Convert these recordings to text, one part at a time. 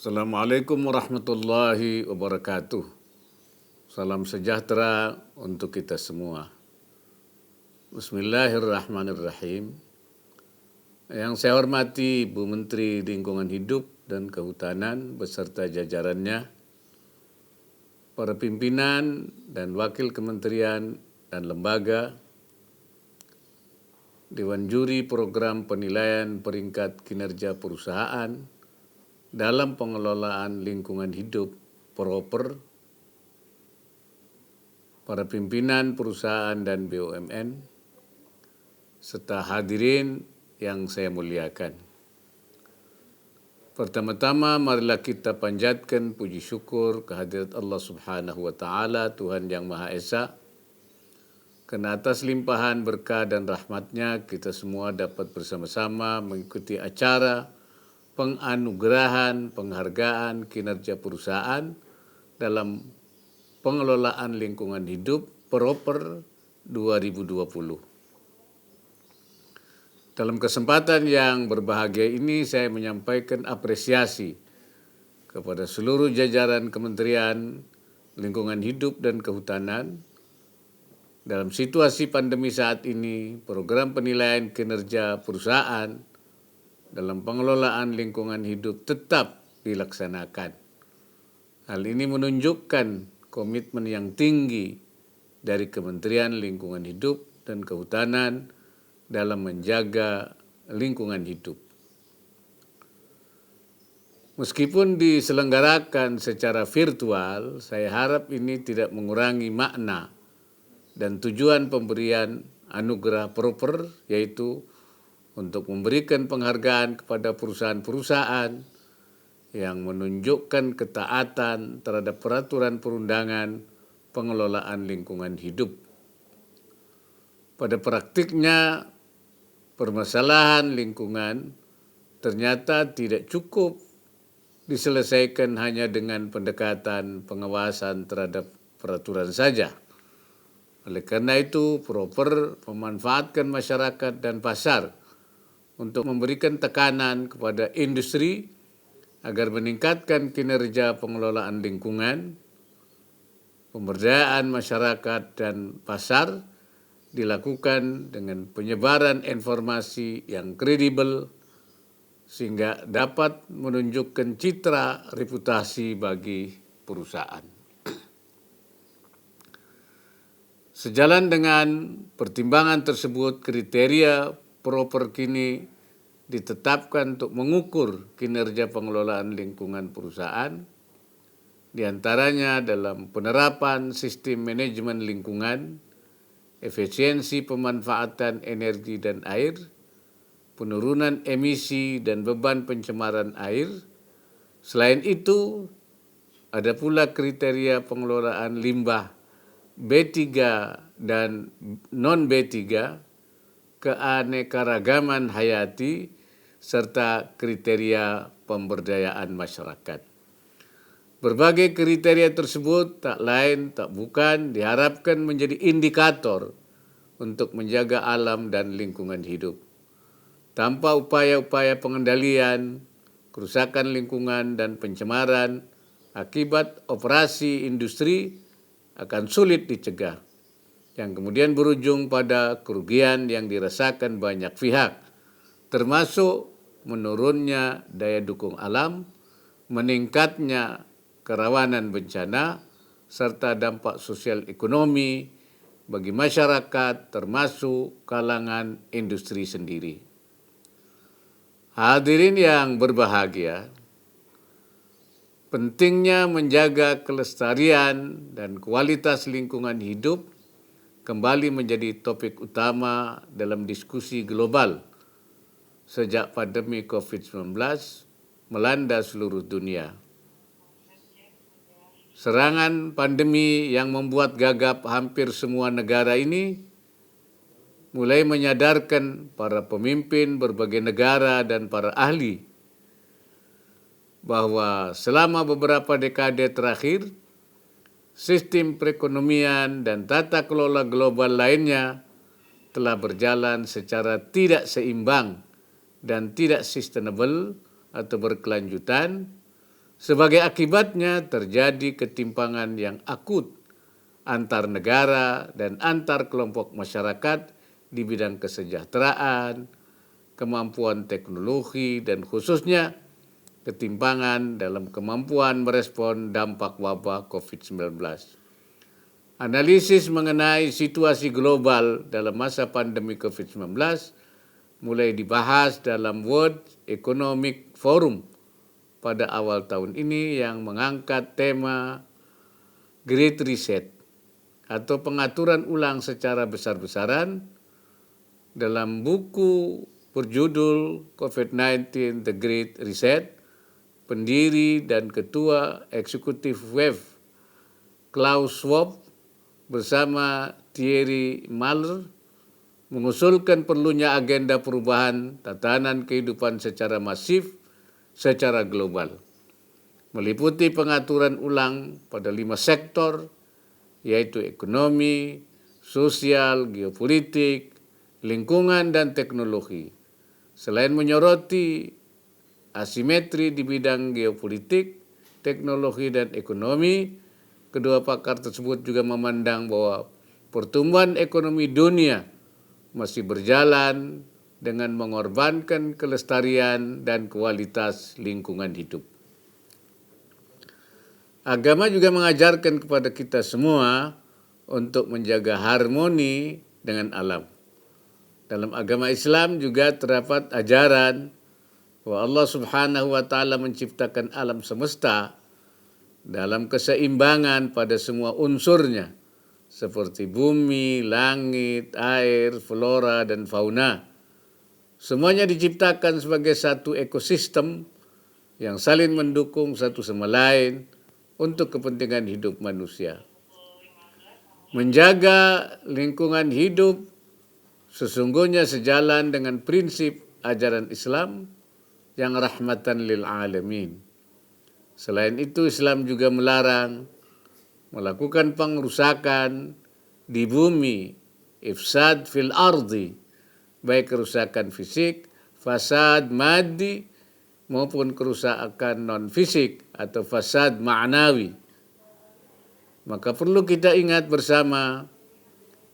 Assalamualaikum warahmatullahi wabarakatuh. Salam sejahtera untuk kita semua. Bismillahirrahmanirrahim. Yang saya hormati Bu Menteri Lingkungan Hidup dan Kehutanan beserta jajarannya, para pimpinan dan wakil kementerian dan lembaga, Dewan Juri Program Penilaian Peringkat Kinerja Perusahaan dalam pengelolaan lingkungan hidup proper, para pimpinan perusahaan dan BUMN, serta hadirin yang saya muliakan. Pertama-tama marilah kita panjatkan puji syukur kehadirat Allah Subhanahu wa Ta'ala, Tuhan yang Maha Esa, karena atas limpahan berkah dan rahmatnya kita semua dapat bersama-sama mengikuti acara penganugerahan penghargaan kinerja perusahaan dalam pengelolaan lingkungan hidup proper 2020. Dalam kesempatan yang berbahagia ini saya menyampaikan apresiasi kepada seluruh jajaran Kementerian Lingkungan Hidup dan Kehutanan. Dalam situasi pandemi saat ini, program penilaian kinerja perusahaan dalam pengelolaan lingkungan hidup tetap dilaksanakan. Hal ini menunjukkan komitmen yang tinggi dari Kementerian Lingkungan Hidup dan Kehutanan dalam menjaga lingkungan hidup. Meskipun diselenggarakan secara virtual, saya harap ini tidak mengurangi makna dan tujuan pemberian anugerah proper, yaitu untuk memberikan penghargaan kepada perusahaan-perusahaan yang menunjukkan ketaatan terhadap peraturan perundangan pengelolaan lingkungan hidup. Pada praktiknya, permasalahan lingkungan ternyata tidak cukup diselesaikan hanya dengan pendekatan pengawasan terhadap peraturan saja. Oleh karena itu, proper memanfaatkan masyarakat dan pasar untuk memberikan tekanan kepada industri agar meningkatkan kinerja pengelolaan lingkungan. Pemberdayaan masyarakat dan pasar dilakukan dengan penyebaran informasi yang kredibel sehingga dapat menunjukkan citra reputasi bagi perusahaan. Sejalan dengan pertimbangan tersebut, kriteria proper kini ditetapkan untuk mengukur kinerja pengelolaan lingkungan perusahaan, diantaranya dalam penerapan sistem manajemen lingkungan, efisiensi pemanfaatan energi dan air, penurunan emisi dan beban pencemaran air. Selain itu, ada pula kriteria pengelolaan limbah B3 dan non-B3, keanekaragaman hayati, serta kriteria pemberdayaan masyarakat. Berbagai kriteria tersebut tak lain tak bukan diharapkan menjadi indikator untuk menjaga alam dan lingkungan hidup. Tanpa upaya-upaya pengendalian, kerusakan lingkungan dan pencemaran akibat operasi industri akan sulit dicegah, yang kemudian berujung pada kerugian yang dirasakan banyak pihak, termasuk menurunnya daya dukung alam, meningkatnya kerawanan bencana, serta dampak sosial ekonomi bagi masyarakat, termasuk kalangan industri sendiri. Hadirin yang berbahagia, pentingnya menjaga kelestarian dan kualitas lingkungan hidup kembali menjadi topik utama dalam diskusi global sejak pandemi COVID-19 melanda seluruh dunia. Serangan pandemi yang membuat gagap hampir semua negara ini mulai menyadarkan para pemimpin berbagai negara dan para ahli bahwa selama beberapa dekade terakhir, sistem perekonomian dan tata kelola global lainnya telah berjalan secara tidak seimbang dan tidak sustainable atau berkelanjutan, Sebagai akibatnya terjadi ketimpangan yang akut antar negara dan antar kelompok masyarakat di bidang kesejahteraan, kemampuan teknologi, dan khususnya ketimpangan dalam kemampuan merespon dampak wabah COVID-19. Analisis mengenai situasi global dalam masa pandemi COVID-19 mulai dibahas dalam World Economic Forum pada awal tahun ini yang mengangkat tema Great Reset atau pengaturan ulang secara besar-besaran. Dalam buku berjudul COVID-19 The Great Reset, pendiri dan ketua eksekutif WEF Klaus Schwab bersama Thierry Muller mengusulkan perlunya agenda perubahan tatanan kehidupan secara masif secara global, meliputi pengaturan ulang pada 5 sektor, yaitu ekonomi, sosial, geopolitik, lingkungan, dan teknologi. Selain menyoroti asimetri di bidang geopolitik, teknologi, dan ekonomi, kedua pakar tersebut juga memandang bahwa pertumbuhan ekonomi dunia masih berjalan dengan mengorbankan kelestarian dan kualitas lingkungan hidup. Agama juga mengajarkan kepada kita semua untuk menjaga harmoni dengan alam. Dalam agama Islam juga terdapat ajaran bahwa Allah Subhanahu wa Ta'ala menciptakan alam semesta dalam keseimbangan pada semua unsurnya, seperti bumi, langit, air, flora, dan fauna. Semuanya diciptakan sebagai satu ekosistem yang saling mendukung satu sama lain untuk kepentingan hidup manusia. Menjaga lingkungan hidup sesungguhnya sejalan dengan prinsip ajaran Islam yang rahmatan lil alamin. Selain itu, Islam juga melarang melakukan pengrusakan di bumi, ifsad fil ardi, baik kerusakan fisik, fasad maddi, maupun kerusakan non-fisik atau fasad ma'nawi. Maka perlu kita ingat bersama,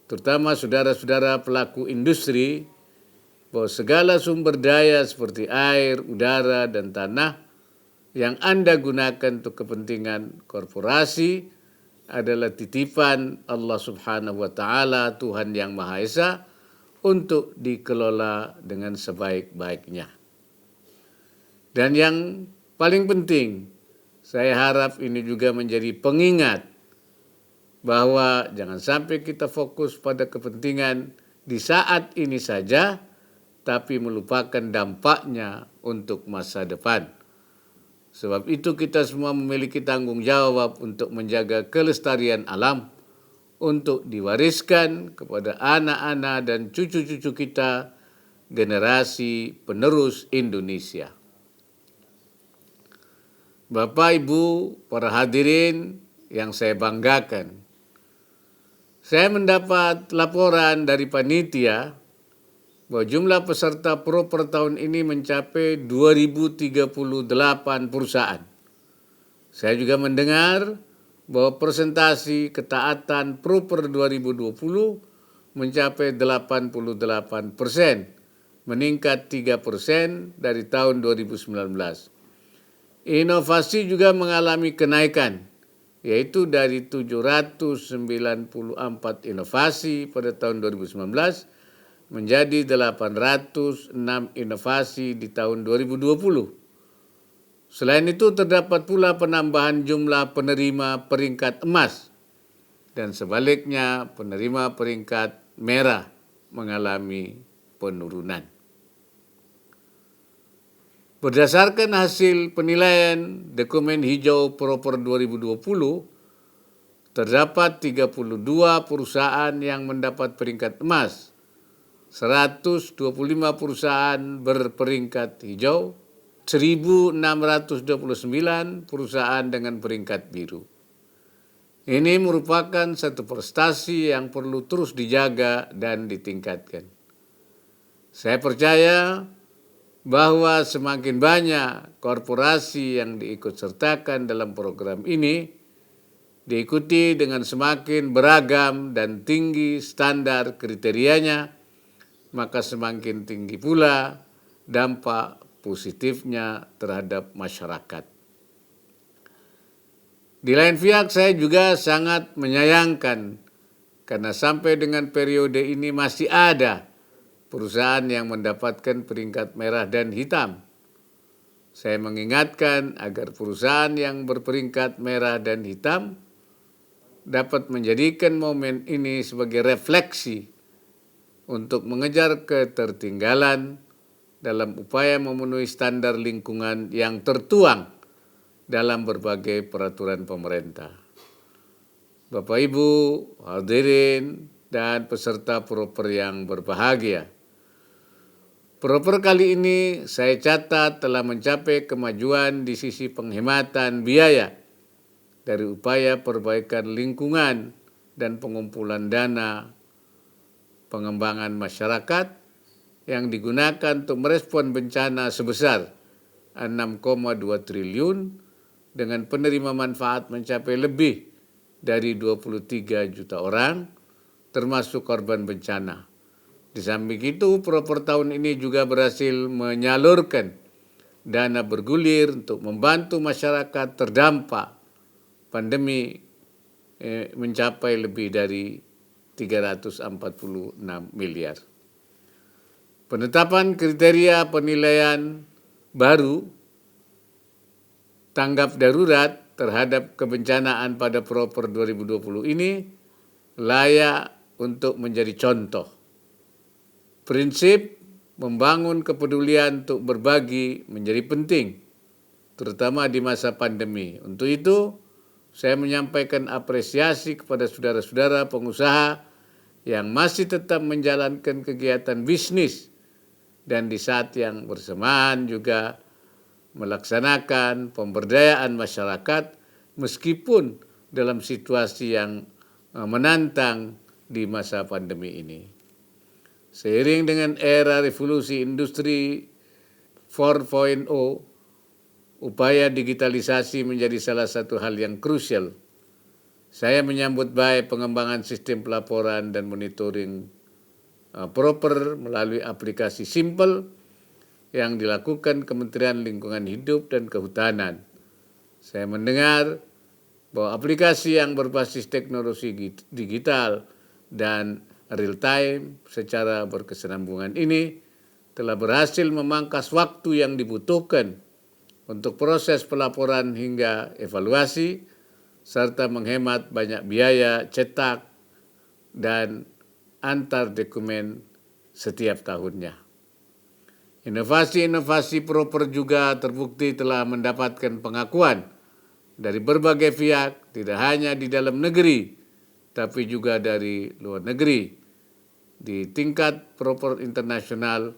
terutama saudara-saudara pelaku industri, bahwa segala sumber daya seperti air, udara, dan tanah yang Anda gunakan untuk kepentingan korporasi adalah titipan Allah Subhanahu wa Ta'ala, Tuhan yang Maha Esa, untuk dikelola dengan sebaik-baiknya. Dan yang paling penting, saya harap ini juga menjadi pengingat bahwa jangan sampai kita fokus pada kepentingan di saat ini saja, tapi melupakan dampaknya untuk masa depan. Sebab itu kita semua memiliki tanggung jawab untuk menjaga kelestarian alam, untuk diwariskan kepada anak-anak dan cucu-cucu kita, generasi penerus Indonesia. Bapak, Ibu, para hadirin yang saya banggakan, saya mendapat laporan dari panitia bahwa jumlah peserta proper tahun ini mencapai 2038 perusahaan. Saya juga mendengar bahwa presentasi ketaatan proper 2020 mencapai 88%, meningkat 3% dari tahun 2019. Inovasi juga mengalami kenaikan, yaitu dari 794 inovasi pada tahun 2019 menjadi 806 inovasi di tahun 2020. Selain itu terdapat pula penambahan jumlah penerima peringkat emas dan sebaliknya penerima peringkat merah mengalami penurunan. Berdasarkan hasil penilaian dokumen hijau proper 2020, terdapat 32 perusahaan yang mendapat peringkat emas, 125 perusahaan berperingkat hijau, 1.629 perusahaan dengan peringkat biru. Ini merupakan satu prestasi yang perlu terus dijaga dan ditingkatkan. Saya percaya bahwa semakin banyak korporasi yang diikutsertakan dalam program ini, diikuti dengan semakin beragam dan tinggi standar kriterianya, maka semakin tinggi pula dampak positifnya terhadap masyarakat. Di lain pihak saya juga sangat menyayangkan karena sampai dengan periode ini masih ada perusahaan yang mendapatkan peringkat merah dan hitam. Saya mengingatkan agar perusahaan yang berperingkat merah dan hitam dapat menjadikan momen ini sebagai refleksi untuk mengejar ketertinggalan dalam upaya memenuhi standar lingkungan yang tertuang dalam berbagai peraturan pemerintah. Bapak Ibu hadirin dan peserta proper yang berbahagia, proper kali ini saya catat telah mencapai kemajuan di sisi penghematan biaya dari upaya perbaikan lingkungan dan pengumpulan dana pengembangan masyarakat yang digunakan untuk merespon bencana sebesar 6,2 triliun dengan penerima manfaat mencapai lebih dari 23 juta orang, termasuk korban bencana. Di samping itu, proper tahun ini juga berhasil menyalurkan dana bergulir untuk membantu masyarakat terdampak pandemi mencapai lebih dari 346 miliar. Penetapan kriteria penilaian baru tanggap darurat terhadap kebencanaan pada proper 2020 ini layak untuk menjadi contoh. Prinsip membangun kepedulian untuk berbagi menjadi penting, terutama di masa pandemi. Untuk itu, saya menyampaikan apresiasi kepada saudara-saudara pengusaha yang masih tetap menjalankan kegiatan bisnis dan di saat yang bersamaan juga melaksanakan pemberdayaan masyarakat meskipun dalam situasi yang menantang di masa pandemi ini. Seiring dengan era revolusi industri 4.0, upaya digitalisasi menjadi salah satu hal yang krusial. Saya menyambut baik pengembangan sistem pelaporan dan monitoring proper melalui aplikasi simple yang dilakukan Kementerian Lingkungan Hidup dan Kehutanan. Saya mendengar bahwa aplikasi yang berbasis teknologi digital dan real time secara berkesinambungan ini telah berhasil memangkas waktu yang dibutuhkan untuk proses pelaporan hingga evaluasi, serta menghemat banyak biaya cetak dan antar dokumen setiap tahunnya. Inovasi-inovasi proper juga terbukti telah mendapatkan pengakuan dari berbagai pihak, tidak hanya di dalam negeri, tapi juga dari luar negeri. Di tingkat proper internasional,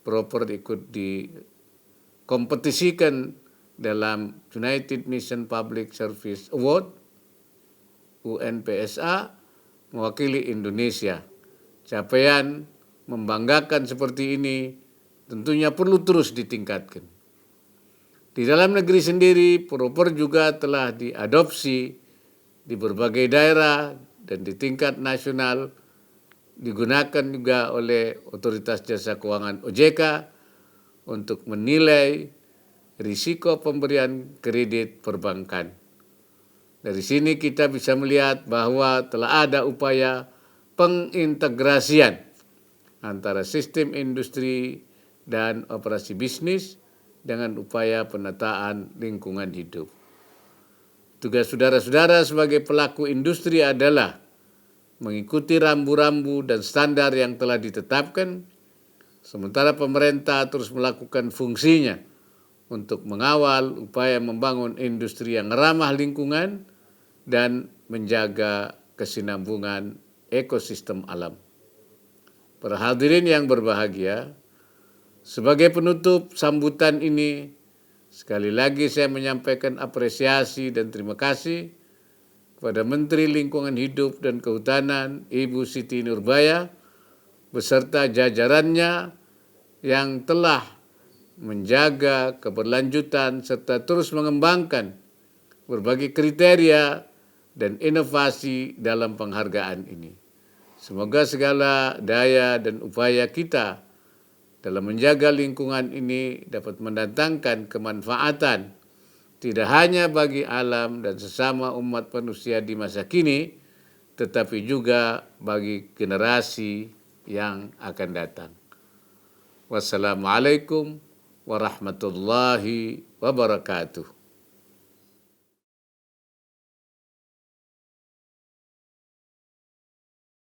proper ikut dikompetisikan dalam United Nations Public Service Award, UNPSA, mewakili Indonesia. Capaian membanggakan seperti ini tentunya perlu terus ditingkatkan. Di dalam negeri sendiri, proper juga telah diadopsi di berbagai daerah dan di tingkat nasional, digunakan juga oleh Otoritas Jasa Keuangan OJK untuk menilai risiko pemberian kredit perbankan. Dari sini kita bisa melihat bahwa telah ada upaya pengintegrasian antara sistem industri dan operasi bisnis dengan upaya penataan lingkungan hidup. Tugas saudara-saudara sebagai pelaku industri adalah mengikuti rambu-rambu dan standar yang telah ditetapkan, sementara pemerintah terus melakukan fungsinya untuk mengawal upaya membangun industri yang ramah lingkungan dan menjaga kesinambungan ekosistem alam. Para hadirin yang berbahagia, sebagai penutup sambutan ini, sekali lagi saya menyampaikan apresiasi dan terima kasih kepada Menteri Lingkungan Hidup dan Kehutanan, Ibu Siti Nurbaya, beserta jajarannya yang telah menjaga keberlanjutan serta terus mengembangkan berbagai kriteria dan inovasi dalam penghargaan ini. Semoga segala daya dan upaya kita dalam menjaga lingkungan ini dapat mendatangkan kemanfaatan tidak hanya bagi alam dan sesama umat manusia di masa kini, tetapi juga bagi generasi yang akan datang. Wassalamualaikum warahmatullahi wabarakatuh.